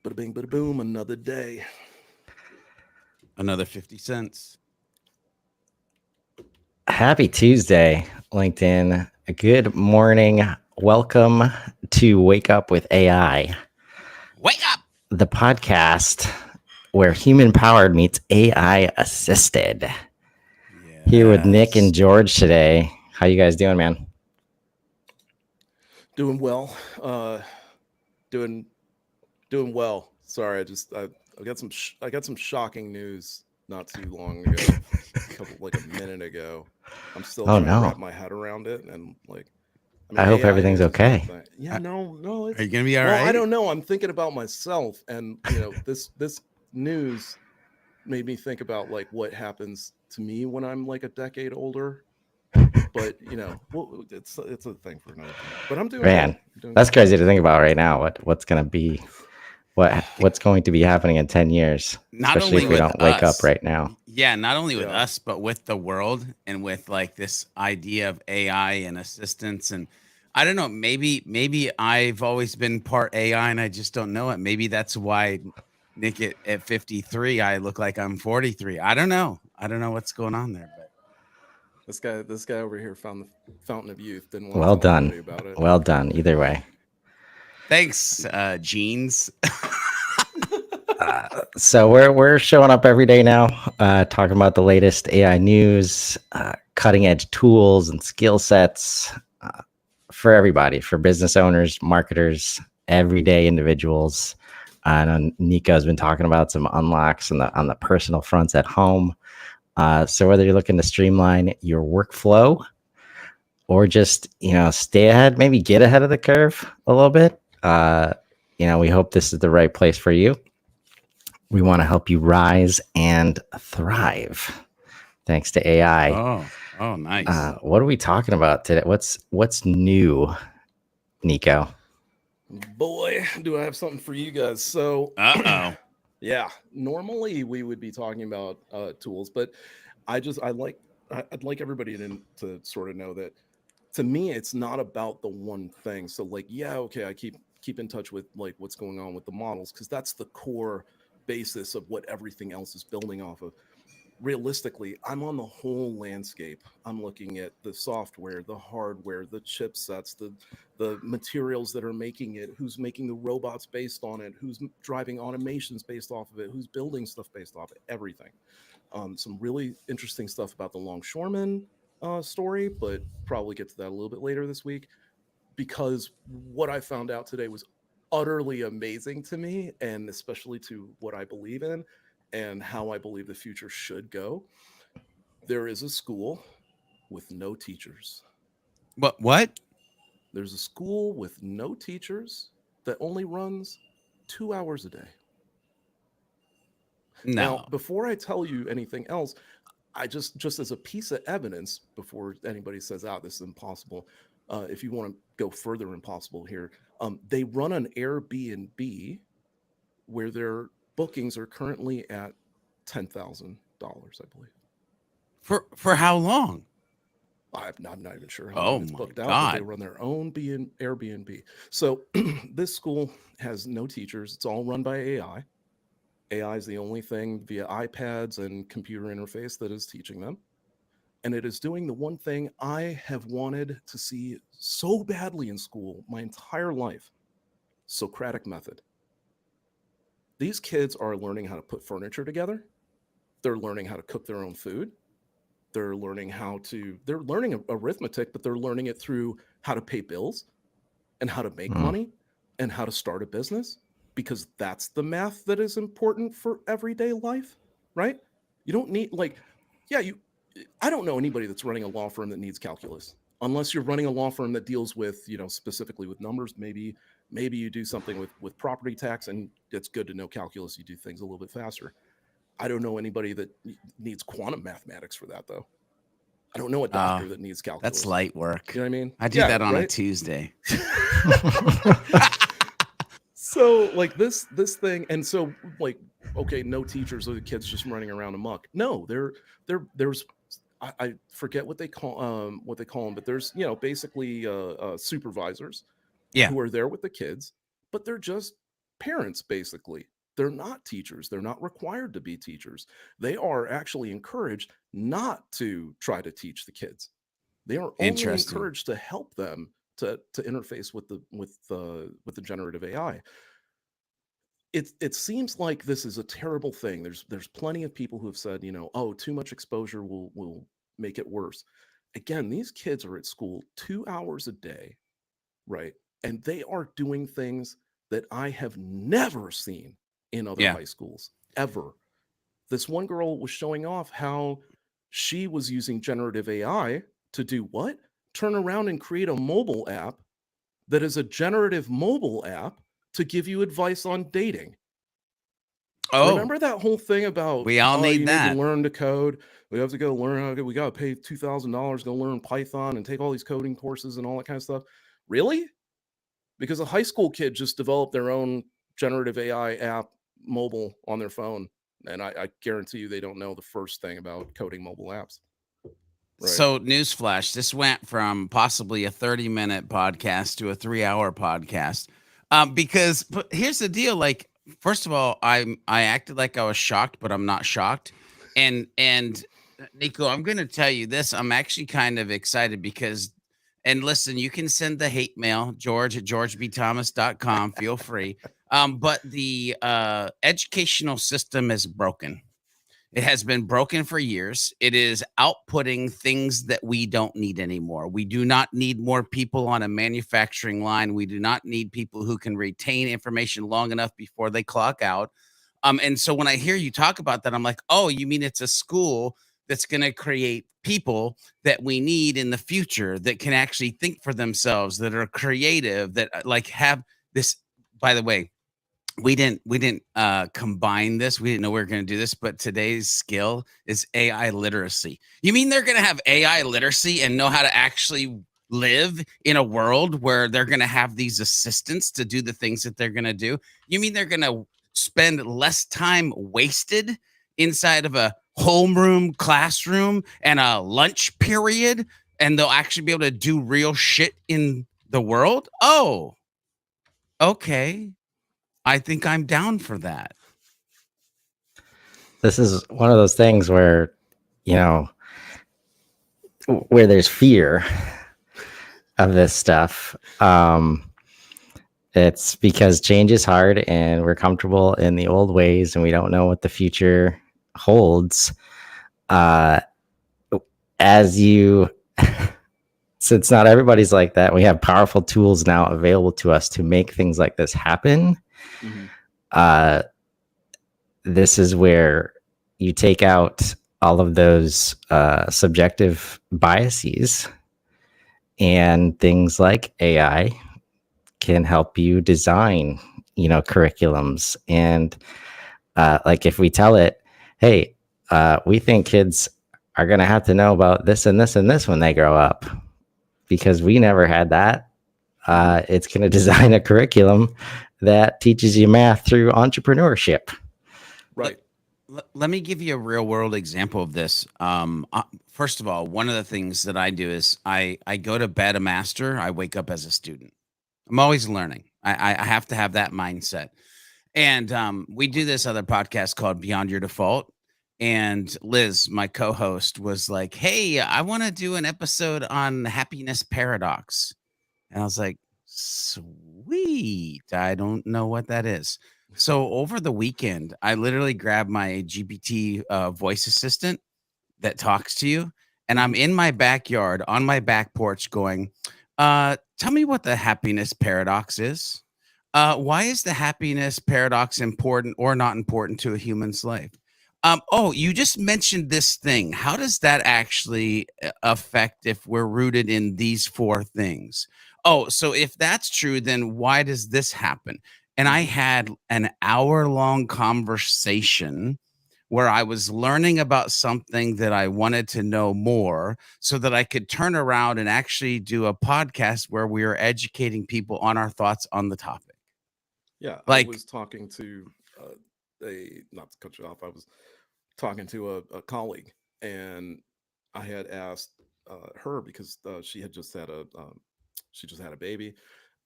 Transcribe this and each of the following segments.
Bada bing, bada boom, another day. Another 50 cents. Happy Tuesday, LinkedIn. Good morning. Welcome to Wake Up with AI, Wake up! the podcast where human powered meets AI assisted. Here with Nick and George today. How you guys doing, man? Doing well. Doing well. Sorry, I got some shocking news not too long ago, a minute ago. I'm still trying to wrap my head around it, and I hope AI everything's news is one okay. thing. Yeah, no. Are you gonna be all right? I don't know. I'm thinking about myself, and this news made me think about what happens to me when I'm a decade older. But it's a thing for another time. But I'm doing Man, that's crazy to think about right now. What's going to be what's going to be happening in 10 years, especially if we don't wake up right now. Yeah, not only with us, but with the world, and with this idea of AI and assistance. And I don't know, maybe I've always been part AI and I just don't know it. Maybe that's why Nick at 53, I look like I'm 43. I don't know what's going on there, but this guy over here found the fountain of youth. Didn't want well to tell done. anybody about it. Well done. Either way. Thanks, Jeans. So we're showing up every day now, talking about the latest AI news, cutting edge tools and skill sets for everybody, for business owners, marketers, everyday individuals. I know Nico's been talking about some unlocks on the personal fronts at home. So whether you're looking to streamline your workflow or just stay ahead, maybe get ahead of the curve a little bit, we hope this is the right place for you. We want to help you rise and thrive, thanks to AI. Oh, nice. What are we talking about today? What's new, Nico? Boy, do I have something for you guys. So, yeah. Normally we would be talking about tools, but I'd like everybody to sort of know that to me it's not about the one thing. So, okay, I keep in touch with what's going on with the models because that's the core basis of what everything else is building off of. Realistically, I'm on the whole landscape. I'm looking at the software, the hardware, the chipsets, the materials that are making it, who's making the robots based on it, who's driving automations based off of it, who's building stuff based off it, everything. Some really interesting stuff about the longshoreman story, but probably get to that a little bit later this week, because what I found out today was utterly amazing to me, and especially to what I believe in and how I believe the future should go. There is a school with no teachers. What? There's a school with no teachers that only runs 2 hours a day. No. Now, before I tell you anything else, I just as a piece of evidence, before anybody says, this is impossible, if you want to go further impossible here, they run an Airbnb where their bookings are currently at $10,000, I believe. For how long? I'm not even sure how long it's booked out, but they run their own Airbnb. So this school has no teachers. It's all run by AI. AI is the only thing via iPads and computer interface that is teaching them. And it is doing the one thing I have wanted to see so badly in school my entire life: Socratic method. These kids are learning how to put furniture together. They're learning how to cook their own food. They're learning arithmetic, but they're learning it through how to pay bills and how to make money and how to start a business, because that's the math that is important for everyday life, right? You don't need I don't know anybody that's running a law firm that needs calculus, unless you're running a law firm that deals with, specifically with numbers. Maybe you do something with property tax, and it's good to know calculus. You do things a little bit faster. I don't know anybody that needs quantum mathematics for that, though. I don't know a doctor that needs calculus. That's light work. You know what I mean? I do that on a Tuesday. So this thing, and so okay, no teachers, or the kids just running around amok. No, there's I forget what they call them, but there's basically supervisors who are there with the kids, but they're just parents, basically. They're not teachers. They're not required to be teachers. They are actually encouraged not to try to teach the kids. They are only encouraged to help them to interface with the generative AI. It seems like this is a terrible thing. There's plenty of people who have said, oh, too much exposure will make it worse. Again, these kids are at school 2 hours a day, right? And they are doing things that I have never seen in other high schools, ever. This one girl was showing off how she was using generative AI to do what? Turn around and create a mobile app that is a generative mobile app to give you advice on dating. Oh, remember that whole thing about we all need that. Need to learn to code. We have to go learn how to. We got to pay $2,000 go learn Python and take all these coding courses and all that kind of stuff. Really? Because a high school kid just developed their own generative AI app mobile on their phone, and I guarantee you they don't know the first thing about coding mobile apps. Right. So, newsflash: this went from possibly a 30-minute podcast to a 3-hour podcast. Because here's the deal: like, first of all, I acted like I was shocked, but I'm not shocked. And Nico, I'm going to tell you this: I'm actually kind of excited because. And listen, you can send the hate mail, George at georgebthomas.com. Feel free. But the educational system is broken. It has been broken for years. It is outputting things that we don't need anymore. We do not need more people on a manufacturing line. We do not need people who can retain information long enough before they clock out. And so when I hear you talk about that, I'm like, oh, you mean it's a school that's going to create people that we need in the future that can actually think for themselves, that are creative, that like have this. By the way, we didn't combine this. We didn't know we were going to do this, but today's skill is AI literacy. You mean they're going to have AI literacy and know how to actually live in a world where they're going to have these assistants to do the things that they're going to do? You mean they're going to spend less time wasted inside of a homeroom classroom and a lunch period, and they'll actually be able to do real shit in the world? Oh, okay. I think I'm down for that. This is one of those things where, where there's fear of this stuff. It's because change is hard and we're comfortable in the old ways and we don't know what the future holds. Since not everybody's like that, we have powerful tools now available to us to make things like this happen. Mm-hmm. This is where you take out all of those subjective biases, and things like AI can help you design, curriculums. And like if we tell it, hey, we think kids are going to have to know about this and this and this when they grow up, because we never had that. It's going to design a curriculum that teaches you math through entrepreneurship. Right. Let me give you a real world example of this. First of all, one of the things that I do is I go to bed a master. I wake up as a student. I'm always learning. I have to have that mindset. And we do this other podcast called Beyond Your Default. And Liz, my co-host, was like, hey, I want to do an episode on happiness paradox. And I was like, sweet. I don't know what that is. So over the weekend, I literally grabbed my GPT voice assistant that talks to you. And I'm in my backyard on my back porch going, tell me what the happiness paradox is. Why is the happiness paradox important or not important to a human's life? Oh, you just mentioned this thing. How does that actually affect if we're rooted in these 4 things? Oh, so if that's true, then why does this happen? And I had an hour-long conversation where I was learning about something that I wanted to know more so that I could turn around and actually do a podcast where we are educating people on our thoughts on the topic. Yeah, I was talking to not to cut you off, I was talking to a colleague, and I had asked her because she just had a baby,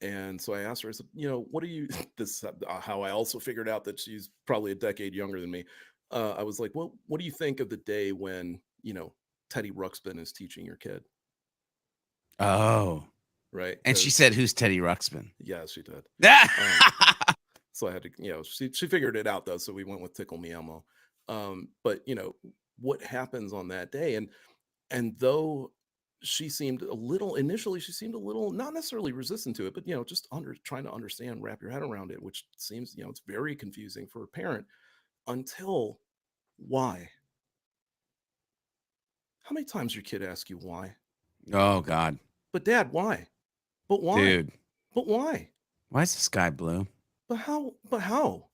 And so I asked her, I said, what do you, this how I also figured out that she's probably a decade younger than me. I was like, well, what do you think of the day when, Teddy Ruxpin is teaching your kid? Oh. Right. And she said, who's Teddy Ruxpin? Yeah, she did. So I had to, she figured it out though. So we went with Tickle Me Elmo. But what happens on that day? And though she seemed initially, she seemed a little, not necessarily resistant to it, but, just trying to understand, wrap your head around it, which seems, it's very confusing for a parent until why? How many times your kid asks you why? Oh God. But Dad, why? But why? Dude. But why? Why is the sky blue? But how?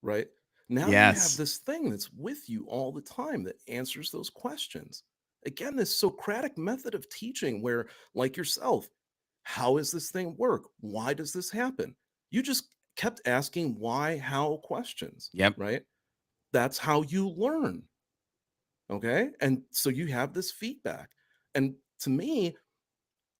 Right? Now you have this thing that's with you all the time that answers those questions. Again, this Socratic method of teaching where, like yourself, how does this thing work? Why does this happen? You just kept asking why, how questions. Yep. Right? That's how you learn. Okay? And so you have this feedback. And to me,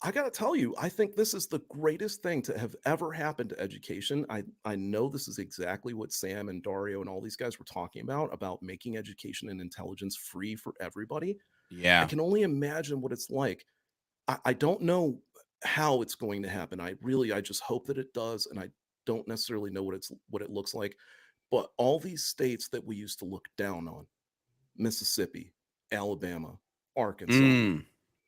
I got to tell you, I think this is the greatest thing to have ever happened to education. I know this is exactly what Sam and Dario and all these guys were talking about making education and intelligence free for everybody. Yeah. I can only imagine what it's like. I don't know how it's going to happen. I just hope that it does. And I don't necessarily know what it looks like. But all these states that we used to look down on, Mississippi, Alabama, Arkansas,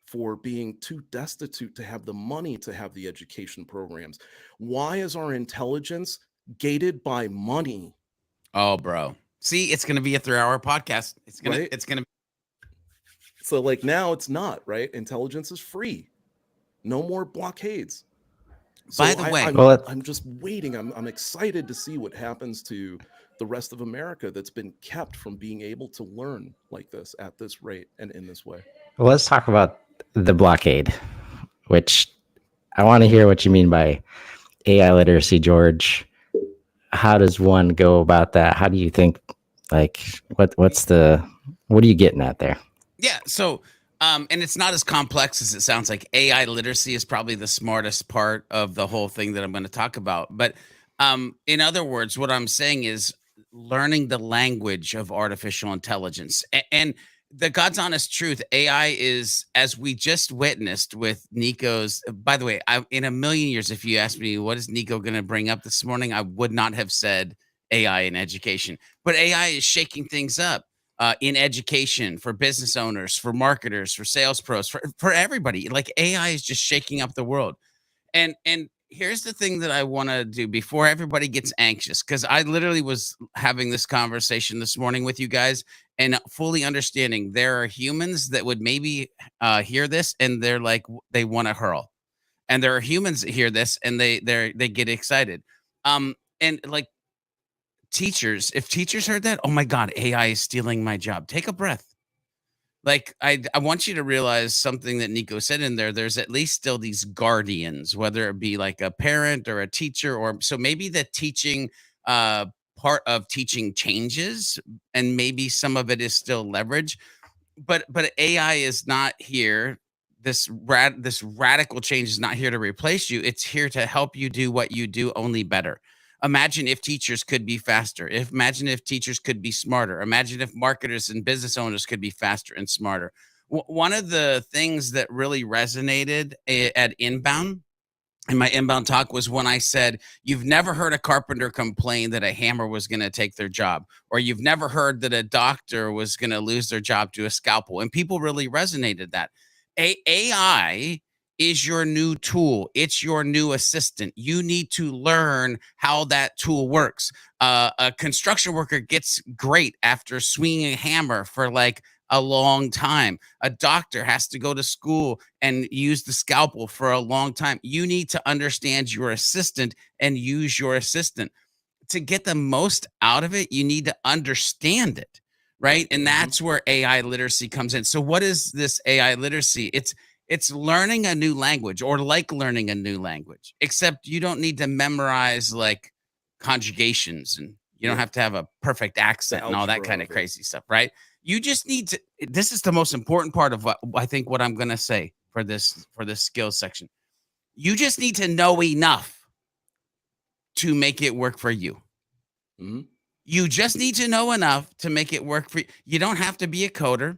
for being too destitute to have the money to have the education programs. Why is our intelligence gated by money? Oh, bro. See, it's going to be a 3-hour podcast. It's going to. So like now it's not, right? Intelligence is free. No more blockades. So by the way, I'm just waiting. I'm excited to see what happens to the rest of America that's been kept from being able to learn like this at this rate and in this way. Well, let's talk about the blockade, which I want to hear what you mean by AI literacy, George. How does one go about that? How do you think, like, what are you getting at there? Yeah. So, and it's not as complex as it sounds. Like AI literacy is probably the smartest part of the whole thing that I'm going to talk about. But in other words, what I'm saying is learning the language of artificial intelligence. And the God's honest truth, AI is, as we just witnessed with Nico's, by the way, in a million years, if you asked me, what is Nico going to bring up this morning? I would not have said AI in education, but AI is shaking things up in education for business owners, for marketers, for sales pros, for everybody. Like AI is just shaking up the world. And here's the thing that I want to do before everybody gets anxious, because I literally was having this conversation this morning with you guys and fully understanding there are humans that would maybe hear this and they're like, they want to hurl. And there are humans that hear this and they get excited. And like teachers, if teachers heard that, oh my God, AI is stealing my job. Take a breath. Like, I want you to realize something that Nico said in there. There's at least still these guardians, whether it be like a parent or a teacher, or so maybe the teaching part of teaching changes, and maybe some of it is still leverage. But AI is not here. This radical change is not here to replace you. It's here to help you do what you do, only better. Imagine if teachers could be faster. Imagine if teachers could be smarter. Imagine if marketers and business owners could be faster and smarter. One of the things that really resonated at Inbound, in my Inbound talk, was when I said, you've never heard a carpenter complain that a hammer was going to take their job, or you've never heard that a doctor was going to lose their job to a scalpel. And people really resonated that. AI is your new tool. It's your new assistant. You need to learn how that tool works. A construction worker gets great after swinging a hammer for like a long time. A doctor has to go to school and use the scalpel for a long time. You need to understand your assistant and use your assistant. To get the most out of it, you need to understand it, right? And that's where AI literacy comes in. So what is this AI literacy? It's learning a new language, or like learning a new language, except you don't need to memorize like conjugations, and you don't have to have a perfect accent and all that kind of crazy stuff, right? You just need to, this is the most important part of what I think what I'm going to say for this skills section. You just need to know enough to make it work for you. Mm-hmm. You just need to know enough to make it work for you. You don't have to be a coder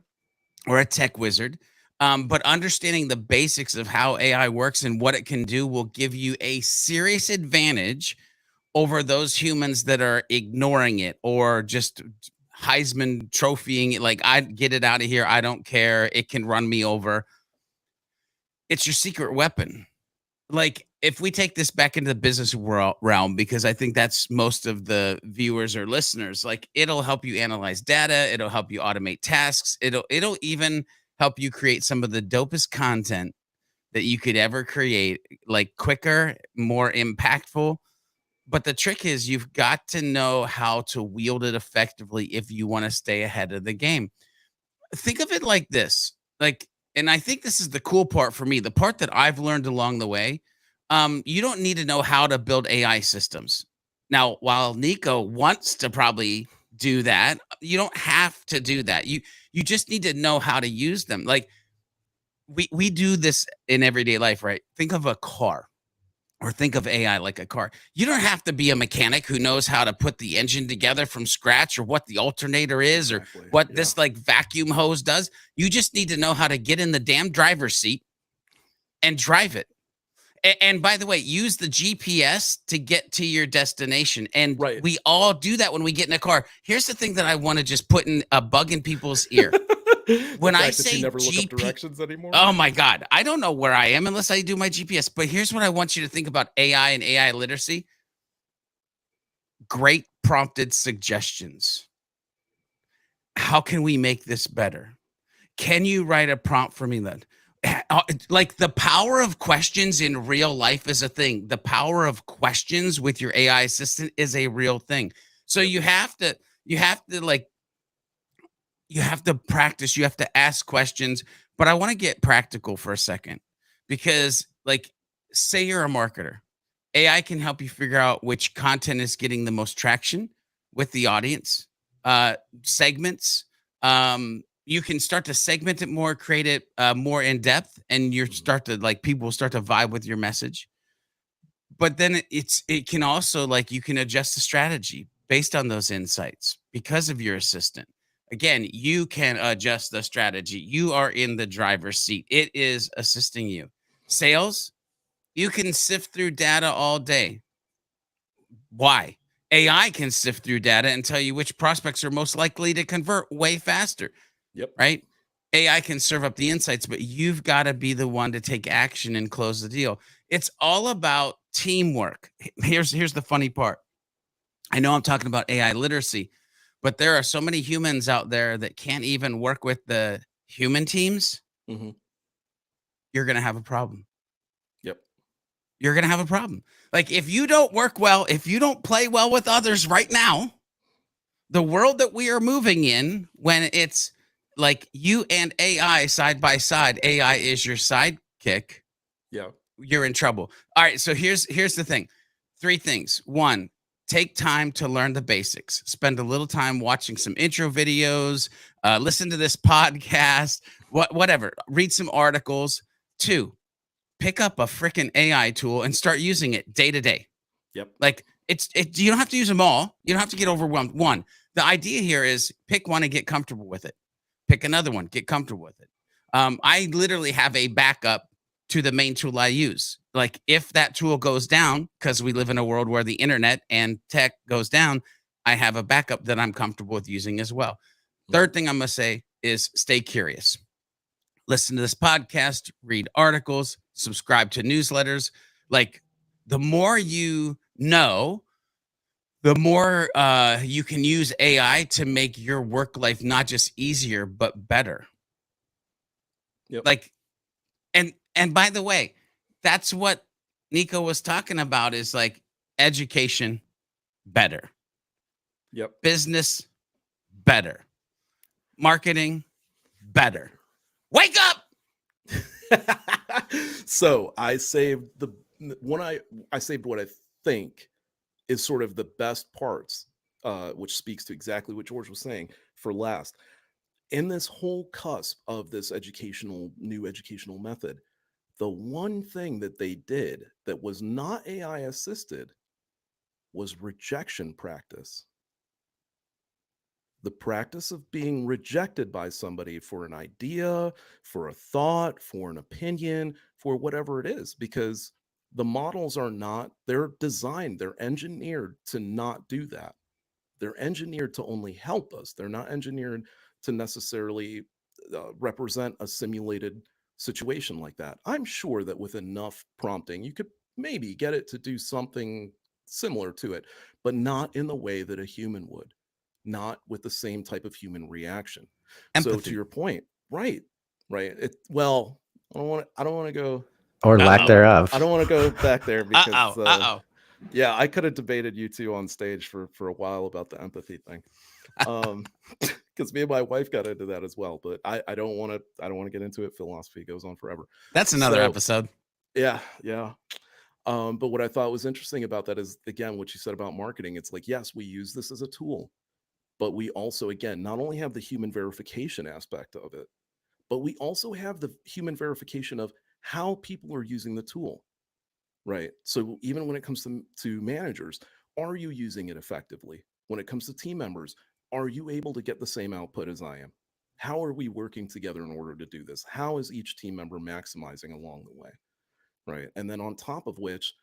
or a tech wizard, but understanding the basics of how AI works and what it can do will give you a serious advantage over those humans that are ignoring it or just Heisman trophying it. Like, I get it out of here. I don't care. It can run me over. It's your secret weapon. Like, if we take this back into the business realm, because I think that's most of the viewers or listeners, like, it'll help you analyze data. It'll help you automate tasks. It'll even help you create some of the dopest content that you could ever create, like quicker, more impactful. But the trick is you've got to know how to wield it effectively if you want to stay ahead of the game. Think of it like this. Like, and I think this is the cool part for me, the part that I've learned along the way. You don't need to know how to build AI systems. Now, while Nico wants to probably do that, you don't have to do that. You just need to know how to use them. Like, we do this in everyday life, right? Think of a car. Or think of AI like a car. You don't have to be a mechanic who knows how to put the engine together from scratch or what the alternator is or what this like vacuum hose does. You just need to know how to get in the damn driver's seat and drive it. And by the way, use the GPS to get to your destination. And we all do that when we get in a car. Here's the thing that I want to just put in a bug in people's ear. When I say you never look up directions anymore. Oh my God. I don't know where I am unless I do my GPS. But here's what I want you to think about AI and AI literacy. Great prompted suggestions. How can we make this better? Can you write a prompt for me then? Like, the power of questions in real life is a thing. The power of questions with your AI assistant is a real thing. So you have to practice, you have to ask questions. But I want to get practical for a second, because, like, say you're a marketer, AI can help you figure out which content is getting the most traction with the audience, segments. You can start to segment it more, create it more in depth, and people will start to vibe with your message. But then it can also, like, you can adjust the strategy based on those insights because of your assistant. Again, you can adjust the strategy. You are in the driver's seat. It is assisting you. Sales, you can sift through data all day. Why? AI can sift through data and tell you which prospects are most likely to convert way faster. Yep. Right? AI can serve up the insights, but you've got to be the one to take action and close the deal. It's all about teamwork. Here's the funny part. I know I'm talking about AI literacy, but there are so many humans out there that can't even work with the human teams. Mm-hmm. You're going to have a problem. Yep. You're going to have a problem. Like, if you don't work well, if you don't play well with others right now, the world that we are moving in, when it's like you and AI side by side, AI is your sidekick. Yeah. You're in trouble. All right. So here's the thing. 3 things. 1, take time to learn the basics. Spend a little time watching some intro videos, listen to this podcast, whatever. Read some articles. 2, pick up a freaking AI tool and start using it day to day. Yep. Like, you don't have to use them all. You don't have to get overwhelmed. 1, the idea here is pick one and get comfortable with it. Pick another one, get comfortable with it. I literally have a backup to the main tool I use. Like, if that tool goes down, because we live in a world where the internet and tech goes down, I have a backup that I'm comfortable with using as well. 3rd thing I'm going to say is stay curious. Listen to this podcast, read articles, subscribe to newsletters. Like, the more you know, the more you can use AI to make your work life not just easier, but better. Yep. Like, and by the way, that's what Nico was talking about, is like education better. Yep. Business better. Marketing better. Wake up. So I saved what I think is sort of the best parts, which speaks to exactly what George was saying, for last. In this whole cusp of this new educational method, the one thing that they did that was not AI assisted was rejection practice. The practice of being rejected by somebody for an idea, for a thought, for an opinion, for whatever it is, because the models are not, they're designed, they're engineered to not do that. They're engineered to only help us. They're not engineered to necessarily represent a simulated situation like that. I'm sure that with enough prompting, you could maybe get it to do something similar to it, but not in the way that a human would, not with the same type of human reaction. Empathy. So to your point, right. Well, I don't want to go, or lack thereof. I don't want to go back there because yeah, I could have debated you two on stage for a while about the empathy thing. Because me and my wife got into that as well, but I don't want to get into it. Philosophy goes on forever. That's another episode. Yeah. But what I thought was interesting about that is, again, what you said about marketing. It's like, yes, we use this as a tool, but we also, again, not only have the human verification aspect of it, but we also have the human verification of how people are using the tool, right? So even when it comes to managers, are you using it effectively? When it comes to team members, are you able to get the same output as I am? How are we working together in order to do this? How is each team member maximizing along the way, right? And then on top of which,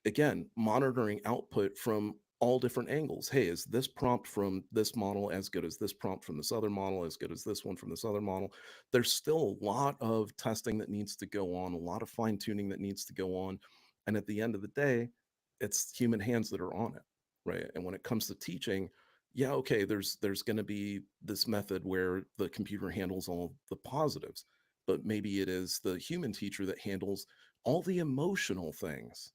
again, monitoring output from all different angles. Hey, is this prompt from this model as good as this prompt from this other model, as good as this one from this other model? There's still a lot of testing that needs to go on, a lot of fine tuning that needs to go on. And at the end of the day, it's human hands that are on it, right? And when it comes to teaching, yeah, okay, there's going to be this method where the computer handles all the positives, but maybe it is the human teacher that handles all the emotional things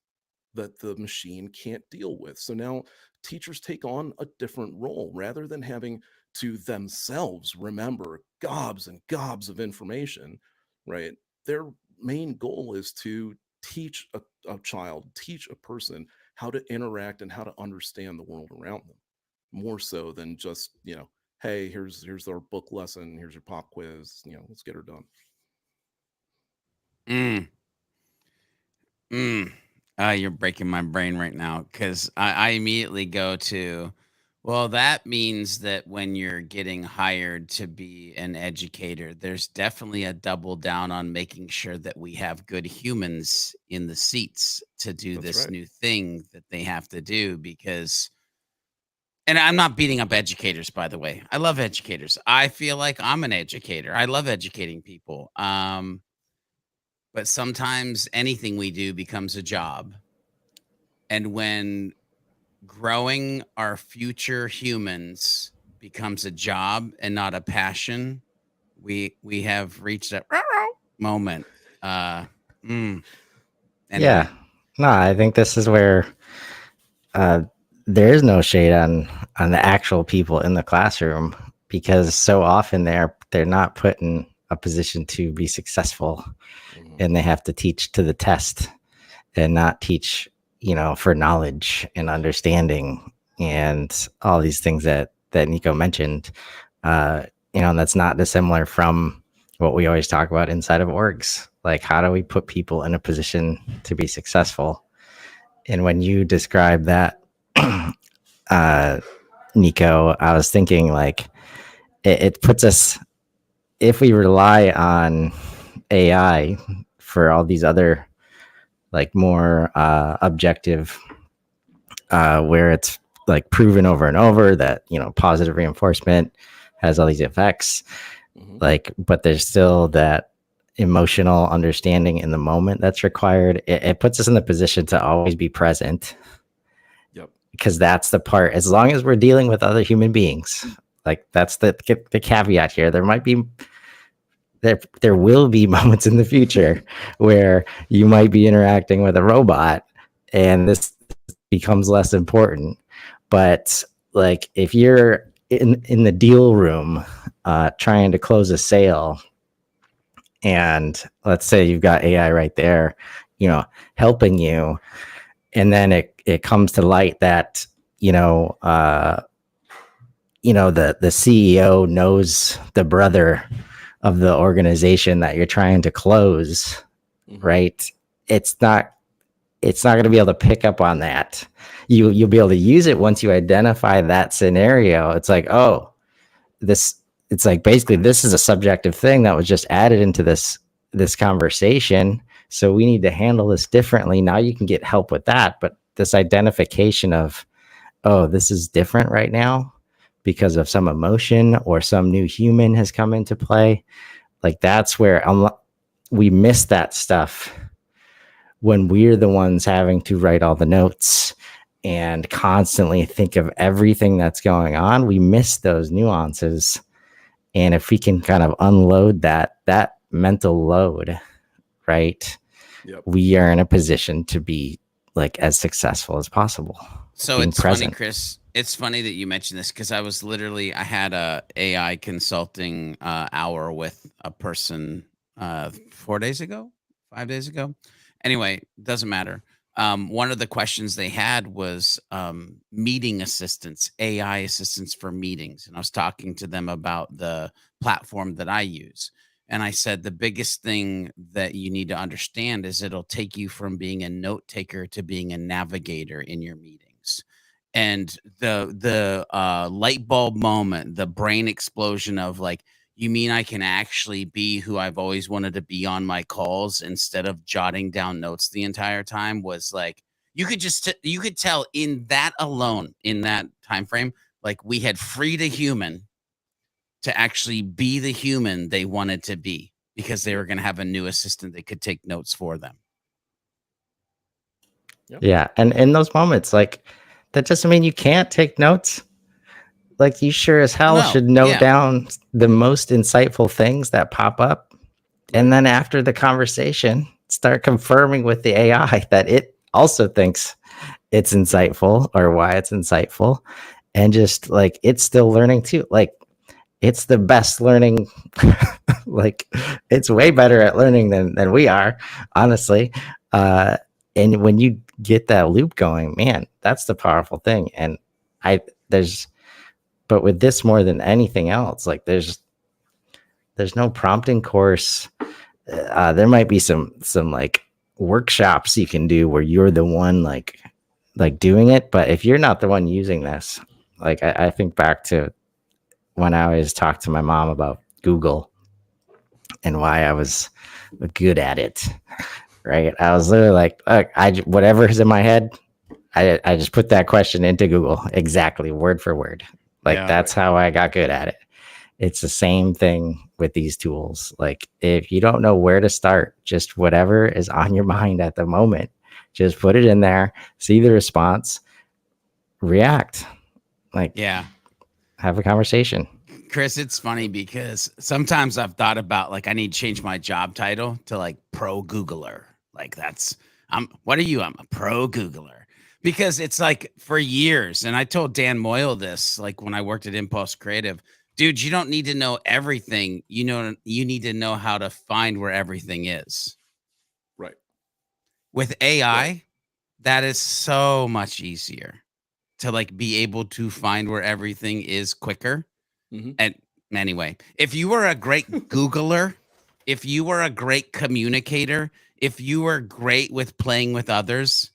that the machine can't deal with. So now teachers take on a different role rather than having to themselves remember gobs and gobs of information, right? Their main goal is to teach a child, teach a person how to interact and how to understand the world around them, more so than just, hey, here's our book lesson, here's your pop quiz, let's get her done. You're breaking my brain right now, because I immediately go to, well, that means that when you're getting hired to be an educator, there's definitely a double down on making sure that we have good humans in the seats to do this new thing that they have to do. Because, and I'm not beating up educators, by the way. I love educators. I feel like I'm an educator. I love educating people. But sometimes anything we do becomes a job. And when growing our future humans becomes a job and not a passion, we have reached that moment. Anyway. Yeah. No, I think this is where there is no shade on the actual people in the classroom, because so often they're not put in a position to be successful, and they have to teach to the test and not teach, for knowledge and understanding and all these things that Nico mentioned. And that's not dissimilar from what we always talk about inside of orgs. Like, how do we put people in a position to be successful? And when you describe that, Nico, I was thinking, like, it puts us, if we rely on AI for all these other, like, more objective, where it's like proven over and over that, positive reinforcement has all these effects, like, but there's still that emotional understanding in the moment that's required. It puts us in the position to always be present. Yep. Because that's the part, as long as we're dealing with other human beings, like, that's the caveat here. There will be moments in the future where you might be interacting with a robot and this becomes less important. But, like, if you're in the deal room trying to close a sale, and let's say you've got AI right there, helping you, and then it comes to light that, the CEO knows the brother of the organization that you're trying to close, right? It's not going to be able to pick up on that. You'll be able to use it once you identify that scenario. It's like, oh, it's like basically this is a subjective thing that was just added into this conversation. So we need to handle this differently. Now you can get help with that. But this identification of, oh, this is different right now because of some emotion or some new human has come into play. Like that's where we miss that stuff when we're the ones having to write all the notes and constantly think of everything that's going on. We miss those nuances. And if we can kind of unload that mental load, right, we are in a position to be like as successful as possible. So it's funny, Chris. It's funny that you mentioned this because I had a AI consulting hour with a person 5 days ago. Anyway, doesn't matter. One of the questions they had was meeting assistants, AI assistants for meetings. And I was talking to them about the platform that I use. And I said, the biggest thing that you need to understand is it'll take you from being a note taker to being a navigator in your meetings. And the light bulb moment, the brain explosion of like, you mean I can actually be who I've always wanted to be on my calls instead of jotting down notes the entire time was like, you could tell in that alone, in that time frame, like we had freed a human to actually be the human they wanted to be because they were going to have a new assistant that could take notes for them. Yeah. And in those moments, like that doesn't mean you can't take notes. Like you sure as hell should note down the most insightful things that pop up. And then after the conversation, start confirming with the AI that it also thinks it's insightful or why it's insightful. And just like, it's still learning too. Like it's the best learning. Like it's way better at learning than we are, honestly. And when you get that loop going, man, that's the powerful thing. And but with this more than anything else, like there's no prompting course. There might be some like workshops you can do where you're the one like doing it. But if you're not the one using this, like I think back to when I always talked to my mom about Google and why I was good at it. Right. I was literally like, whatever is in my head, I just put that question into Google exactly word for word. Like that's how I got good at it. It's the same thing with these tools. Like if you don't know where to start, just whatever is on your mind at the moment, just put it in there, see the response, react. Like, have a conversation. Chris, it's funny because sometimes I've thought about like I need to change my job title to like pro Googler. Like what are you? I'm a pro Googler. Because it's like for years, and I told Dan Moyle this, like when I worked at Impulse Creative, dude, you don't need to know everything. You need to know how to find where everything is. Right. With AI, that is so much easier to like be able to find where everything is quicker. Mm-hmm. And anyway, if you were a great Googler, if you were a great communicator, if you were great with playing with others,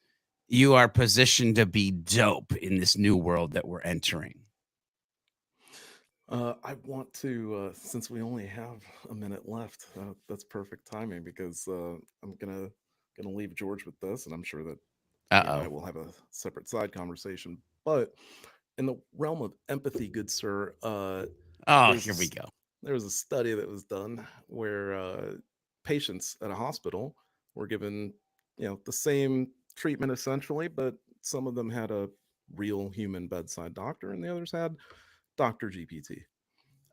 you are positioned to be dope in this new world that we're entering. I want to, since we only have a minute left, that's perfect timing because I'm gonna leave George with this, and I'm sure that I will have a separate side conversation. But in the realm of empathy, good sir, here we go. There was a study that was done where patients at a hospital were given, the same treatment essentially, but some of them had a real human bedside doctor and the others had Dr. GPT.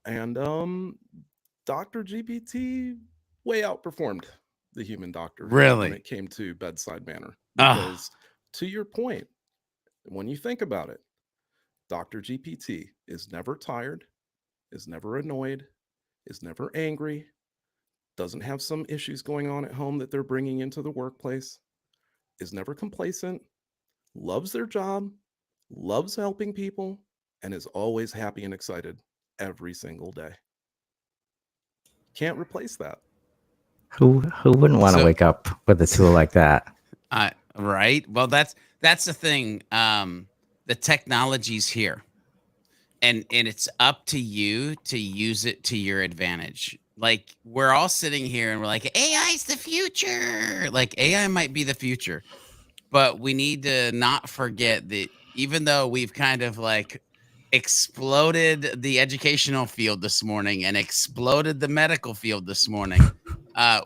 And Dr. GPT way outperformed the human doctor when it came to bedside manner. Because to your point, when you think about it, Dr. GPT is never tired, is never annoyed, is never angry, doesn't have some issues going on at home that they're bringing into the workplace, is never complacent, loves their job, loves helping people, and is always happy and excited every single day. Can't replace that. Who wouldn't want to wake up with a tool like that? Right. Well, that's the thing. The technology's here, and it's up to you to use it to your advantage. Like, we're all sitting here and we're like, AI's the future. Like, AI might be the future, but we need to not forget that even though we've kind of like exploded the educational field this morning and exploded the medical field this morning,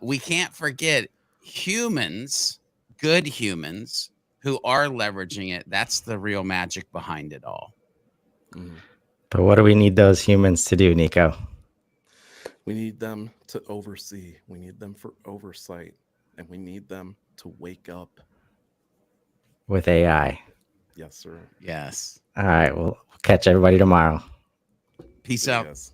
we can't forget humans, good humans who are leveraging it. That's the real magic behind it all. But what do we need those humans to do, Nico? We need them to oversee. We need them for oversight. And we need them to wake up. With AI. Yes, sir. Yes. All right. We'll catch everybody tomorrow. Peace out. Yes.